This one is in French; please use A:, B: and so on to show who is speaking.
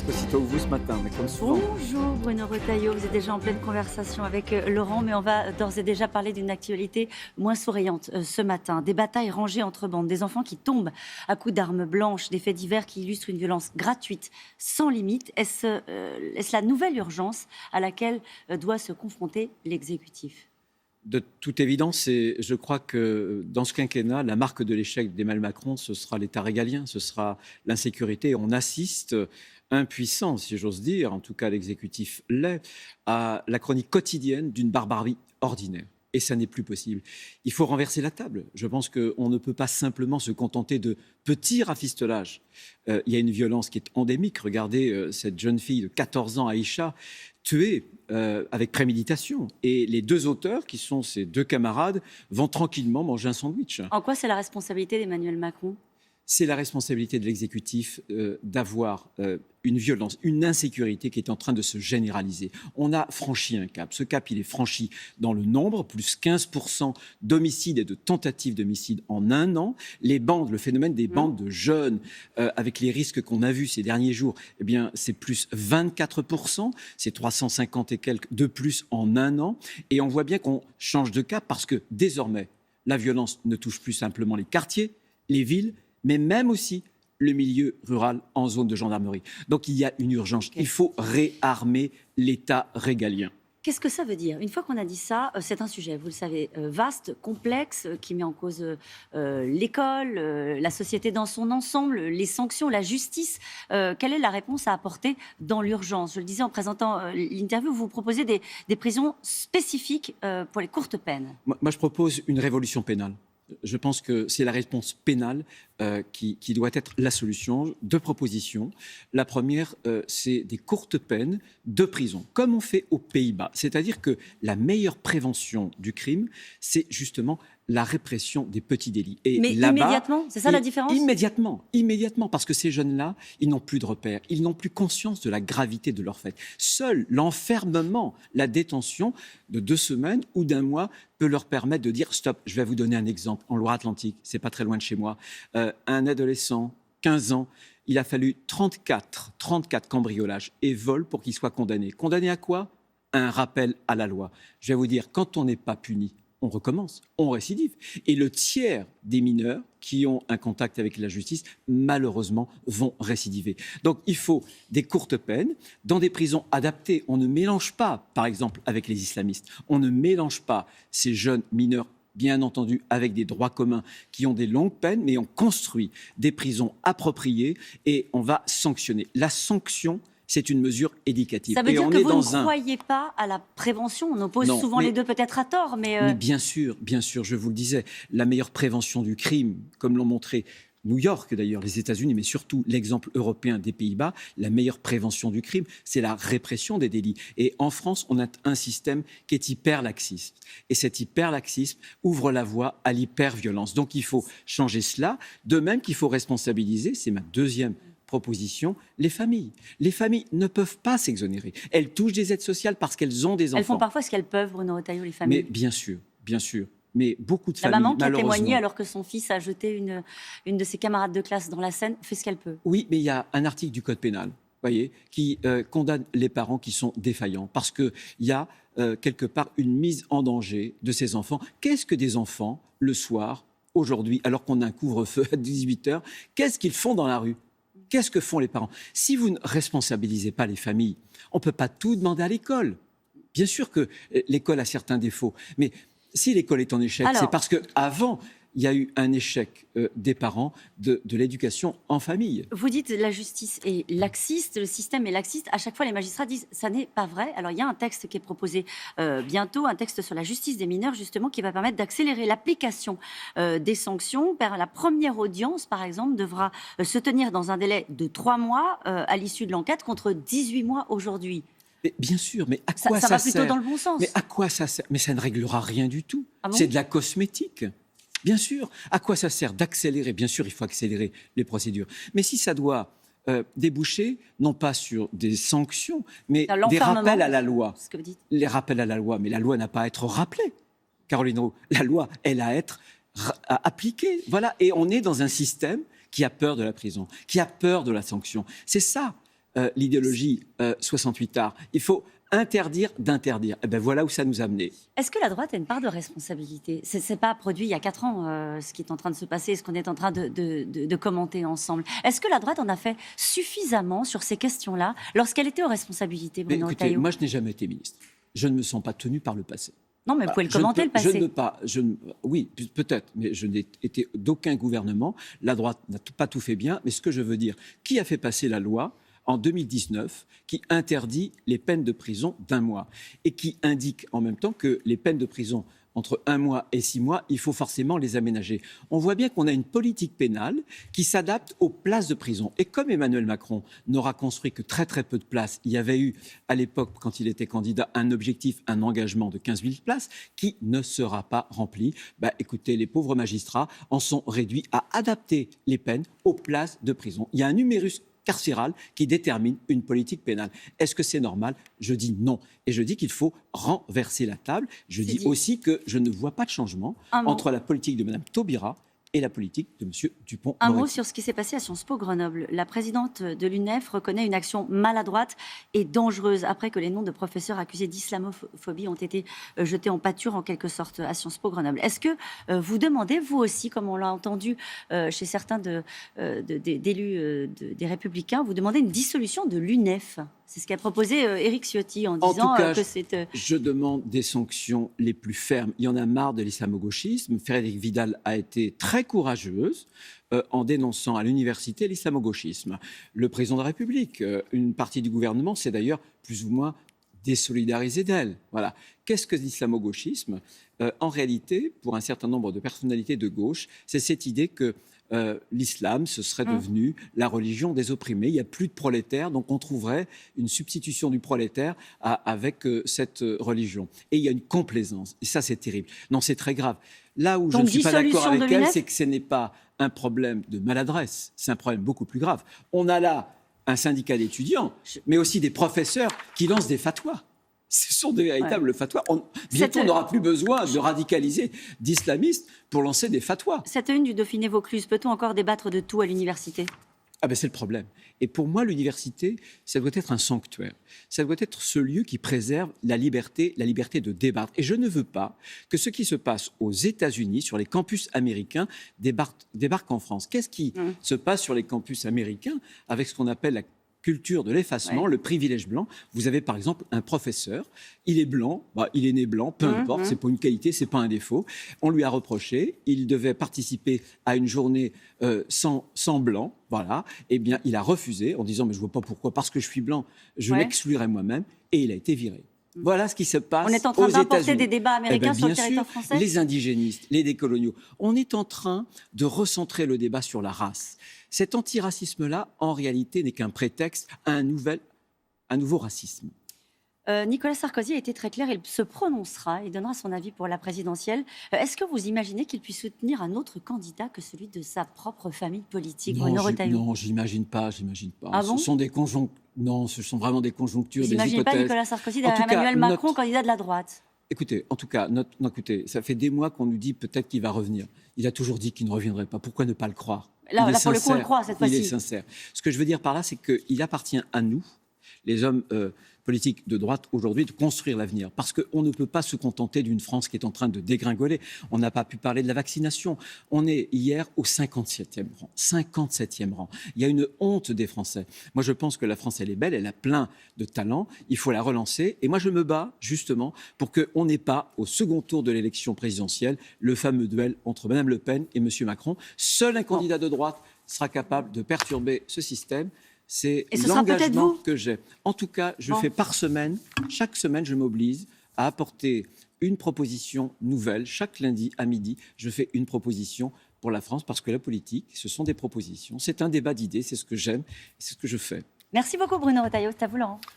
A: presque aussitôt que vous ce matin, mais comme souvent.
B: Bonjour Bruno Retailleau, vous êtes déjà en pleine conversation avec Laurent, mais on va d'ores et déjà parler d'une actualité moins souriante ce matin. Des batailles rangées entre bandes, des enfants qui tombent à coups d'armes blanches, des faits divers qui illustrent une violence gratuite, sans limite. Est-ce la nouvelle urgence à laquelle doit se confronter l'exécutif ?
A: De toute évidence, je crois que dans ce quinquennat, la marque de l'échec d'Emmanuel Macron, ce sera l'État régalien, ce sera l'insécurité. On assiste, impuissant, si j'ose dire, en tout cas l'exécutif l'est, à la chronique quotidienne d'une barbarie ordinaire. Et ça n'est plus possible. Il faut renverser la table. Je pense qu'on ne peut pas simplement se contenter de petits rafistolages. Il y a une violence qui est endémique. Regardez cette jeune fille de 14 ans, Aïcha, tuée avec préméditation. Et les deux auteurs, qui sont ses deux camarades, vont tranquillement manger un sandwich.
B: En quoi c'est la responsabilité d'Emmanuel Macron ?
A: C'est la responsabilité de l'exécutif d'avoir une violence, une insécurité qui est en train de se généraliser. On a franchi un cap. Ce cap, il est franchi dans le nombre, plus 15% d'homicides et de tentatives d'homicide en un an. Les bandes, le phénomène des bandes de jeunes, avec les risques qu'on a vus ces derniers jours, eh bien, c'est plus 24%, c'est 350 et quelques de plus en un an. Et on voit bien qu'on change de cap parce que désormais, la violence ne touche plus simplement les quartiers, les villes, mais même aussi le milieu rural en zone de gendarmerie. Donc il y a une urgence. Il faut réarmer l'État régalien.
B: Qu'est-ce que ça veut dire ? Une fois qu'on a dit ça, c'est un sujet, vous le savez, vaste, complexe, qui met en cause l'école, la société dans son ensemble, les sanctions, la justice. Quelle est la réponse à apporter dans l'urgence ? Je le disais en présentant l'interview, vous proposez des prisons spécifiques pour les courtes peines.
A: Moi, je propose une révolution pénale. Je pense que c'est la réponse pénale qui doit être la solution. Deux propositions. La première, c'est des courtes peines de prison, comme on fait aux Pays-Bas. C'est-à-dire que la meilleure prévention du crime, c'est justement la répression des petits délits. Et
B: mais immédiatement, c'est ça la différence ?
A: Immédiatement, parce que ces jeunes-là, ils n'ont plus de repères, ils n'ont plus conscience de la gravité de leur fait. Seul l'enfermement, la détention de 2 semaines ou d'1 mois peut leur permettre de dire « stop ». Je vais vous donner un exemple. En Loire-Atlantique, c'est pas très loin de chez moi, un adolescent, 15 ans, il a fallu 34 cambriolages et vols pour qu'il soit condamné. Condamné à quoi ? Un rappel à la loi. Je vais vous dire, quand on n'est pas puni, on recommence, on récidive. Et le tiers des mineurs qui ont un contact avec la justice, malheureusement, vont récidiver. Donc il faut des courtes peines, dans des prisons adaptées. On ne mélange pas, par exemple, avec les islamistes. On ne mélange pas ces jeunes mineurs, bien entendu, avec des droits communs qui ont des longues peines, mais on construit des prisons appropriées et on va sanctionner. La sanction, c'est une mesure éducative.
B: Ça veut dire que vous ne croyez pas à la prévention ? On oppose souvent les deux, peut-être à tort,
A: mais bien sûr, je vous le disais, la meilleure prévention du crime, comme l'ont montré New York d'ailleurs, les États-Unis, mais surtout l'exemple européen des Pays-Bas, la meilleure prévention du crime, c'est la répression des délits. Et en France, on a un système qui est hyper-laxiste. Et cet hyper-laxisme ouvre la voie à l'hyper-violence. Donc il faut changer cela, de même qu'il faut responsabiliser, c'est ma deuxième proposition, les familles. Les familles ne peuvent pas s'exonérer. Elles touchent des aides sociales parce qu'elles ont des enfants.
B: Elles font parfois ce qu'elles peuvent, Bruno Retailleau, les familles.
A: Mais bien sûr. Mais beaucoup de familles,
B: la maman qui a
A: malheureusement...
B: témoigné alors que son fils a jeté une de ses camarades de classe dans la Seine fait ce qu'elle peut.
A: Oui, mais il y a un article du Code pénal, voyez, qui condamne les parents qui sont défaillants parce qu'il y a quelque part une mise en danger de ces enfants. Qu'est-ce que des enfants, le soir, aujourd'hui, alors qu'on a un couvre-feu à 18h, qu'est-ce qu'ils font dans la rue ? Qu'est-ce que font les parents ? Si vous ne responsabilisez pas les familles, on ne peut pas tout demander à l'école. Bien sûr que l'école a certains défauts, mais si l'école est en échec, c'est parce qu'avant, il y a eu un échec des parents de l'éducation en famille.
B: Vous dites la justice est laxiste, le système est laxiste. À chaque fois, les magistrats disent ça n'est pas vrai. Alors, il y a un texte qui est proposé bientôt, un texte sur la justice des mineurs, justement, qui va permettre d'accélérer l'application des sanctions. La première audience, par exemple, devra se tenir dans un délai de 3 mois à l'issue de l'enquête, contre 18 mois aujourd'hui.
A: Mais bien sûr, mais à quoi
B: ça
A: ça
B: va plutôt
A: sert ?
B: dans le bon sens.
A: Mais à quoi ça sert ? Mais ça ne réglera rien du tout.
B: Ah bon ?
A: C'est de la cosmétique. Bien sûr. À quoi ça sert d'accélérer ? Bien sûr, il faut accélérer les procédures. Mais si ça doit déboucher, non pas sur des sanctions, mais des rappels à la loi.
B: Ce que vous dites.
A: Les rappels à la loi. Mais la loi n'a pas à être rappelée, Caroline Roux. La loi, elle a à être appliquée. Voilà. Et on est dans un système qui a peur de la prison, qui a peur de la sanction. C'est ça. l'idéologie 68 arts. Il faut interdire d'interdire. Et bien voilà où ça nous a menés.
B: Est-ce que la droite a une part de responsabilité ? C'est pas produit il y a 4 ans, ce qui est en train de se passer, ce qu'on est en train de commenter ensemble. Est-ce que la droite en a fait suffisamment sur ces questions-là lorsqu'elle était aux responsabilités,
A: Mais
B: Bruno
A: écoutez,
B: Retailleau ?
A: moi je n'ai jamais été ministre. Je ne me sens pas tenu par le passé.
B: Non, mais vous pouvez le commenter, le
A: Je
B: passé.
A: ne peux pas. Oui, peut-être, mais je n'ai été d'aucun gouvernement. La droite n'a pas tout fait bien. Mais ce que je veux dire, qui a fait passer la loi en 2019 qui interdit les peines de prison d'1 mois et qui indique en même temps que les peines de prison entre 1 mois et 6 mois, il faut forcément les aménager. On voit bien qu'on a une politique pénale qui s'adapte aux places de prison. Et comme Emmanuel Macron n'aura construit que très très peu de places, il y avait eu à l'époque, quand il était candidat, un objectif, un engagement de 15 000 places qui ne sera pas rempli. Écoutez, les pauvres magistrats en sont réduits à adapter les peines aux places de prison. Il y a un numérus carcérale qui détermine une politique pénale. Est-ce que c'est normal ? Je dis non. Et je dis qu'il faut renverser la table. Je dis aussi que je ne vois pas de changement entre la politique de Mme Taubira et la politique de M. Dupond-Moretti.
B: Un mot sur ce qui s'est passé à Sciences Po Grenoble. La présidente de l'UNEF reconnaît une action maladroite et dangereuse après que les noms de professeurs accusés d'islamophobie ont été jetés en pâture en quelque sorte à Sciences Po Grenoble. Est-ce que vous demandez, vous aussi, comme on l'a entendu chez certains d'élus des Républicains, vous demandez une dissolution de l'UNEF ? C'est ce qu'a proposé Éric Ciotti en disant
A: tout cas,
B: que c'est...
A: Je demande des sanctions les plus fermes. Il y en a marre de l'islamo-gauchisme. Frédérique Vidal a été très courageuse en dénonçant à l'université l'islamo-gauchisme. Le président de la République, une partie du gouvernement, s'est d'ailleurs plus ou moins désolidarisé d'elle. Voilà. Qu'est-ce que l'islamo-gauchisme ? En réalité, pour un certain nombre de personnalités de gauche, c'est cette idée que l'islam, ce serait devenu la religion des opprimés. Il n'y a plus de prolétaires, donc on trouverait une substitution du prolétaire avec cette religion. Et il y a une complaisance. Et ça, c'est terrible. Non, c'est très grave. Là où je ne suis pas d'accord avec elle, c'est que ce n'est pas un problème de maladresse. C'est un problème beaucoup plus grave. On a là un syndicat d'étudiants, mais aussi des professeurs qui lancent des fatwas. Ce sont des véritables fatwas. Bientôt, on n'aura plus besoin de radicaliser d'islamistes pour lancer des fatwas.
B: Cette une du Dauphiné-Vaucluse, peut-on encore débattre de tout à l'université ?
A: C'est le problème. Et pour moi, l'université, ça doit être un sanctuaire. Ça doit être ce lieu qui préserve la liberté de débattre. Et je ne veux pas que ce qui se passe aux États-Unis, sur les campus américains, débarque en France. Qu'est-ce qui se passe sur les campus américains avec ce qu'on appelle la culture de l'effacement, le privilège blanc? Vous avez par exemple un professeur, il est blanc, il est né blanc, peu importe, c'est pas une qualité, c'est pas un défaut. On lui a reproché, il devait participer à une journée sans blanc, voilà. Eh bien, il a refusé en disant mais je vois pas pourquoi, parce que je suis blanc, je m'exclurai moi-même, et il a été viré. Voilà ce qui se passe aux États-Unis.
B: On est en train d'importer des débats américains sur le territoire
A: sûr,
B: français.
A: Les indigénistes, les décoloniaux. On est en train de recentrer le débat sur la race. Cet antiracisme-là, en réalité, n'est qu'un prétexte à un nouveau racisme.
B: Nicolas Sarkozy a été très clair, il se prononcera, il donnera son avis pour la présidentielle. Est-ce que vous imaginez qu'il puisse soutenir un autre candidat que celui de sa propre famille politique, Bruno Retailleau ?
A: Non, j'imagine pas.
B: Ah bon ?
A: Non, ce sont vraiment des conjonctures,
B: vous
A: des hypothèses.
B: Vous n'imaginez pas Nicolas Sarkozy derrière Emmanuel Macron, candidat de la droite ?
A: Écoutez, en tout cas, ça fait des mois qu'on nous dit peut-être qu'il va revenir. Il a toujours dit qu'il ne reviendrait pas. Pourquoi ne pas le croire ?
B: Là pour le coup, on le croit cette fois-ci.
A: Il est sincère. Ce que je veux dire par là, c'est qu'il appartient à nous, les hommes politiques de droite aujourd'hui, de construire l'avenir. Parce qu'on ne peut pas se contenter d'une France qui est en train de dégringoler. On n'a pas pu parler de la vaccination. On est hier au 57e rang. 57e rang. Il y a une honte des Français. Moi, je pense que la France, elle est belle, elle a plein de talents. Il faut la relancer. Et moi, je me bats justement pour qu'on n'ait pas, au second tour de l'élection présidentielle, le fameux duel entre Mme Le Pen et M. Macron. Seul un candidat de droite sera capable de perturber ce système. C'est l'engagement que j'ai. En tout cas, je fais par semaine, chaque semaine, je m'oblige à apporter une proposition nouvelle. Chaque lundi à midi, je fais une proposition pour la France, parce que la politique, ce sont des propositions. C'est un débat d'idées, c'est ce que j'aime, c'est ce que je fais.
B: Merci beaucoup Bruno Retailleau, c'est à vous Laurent.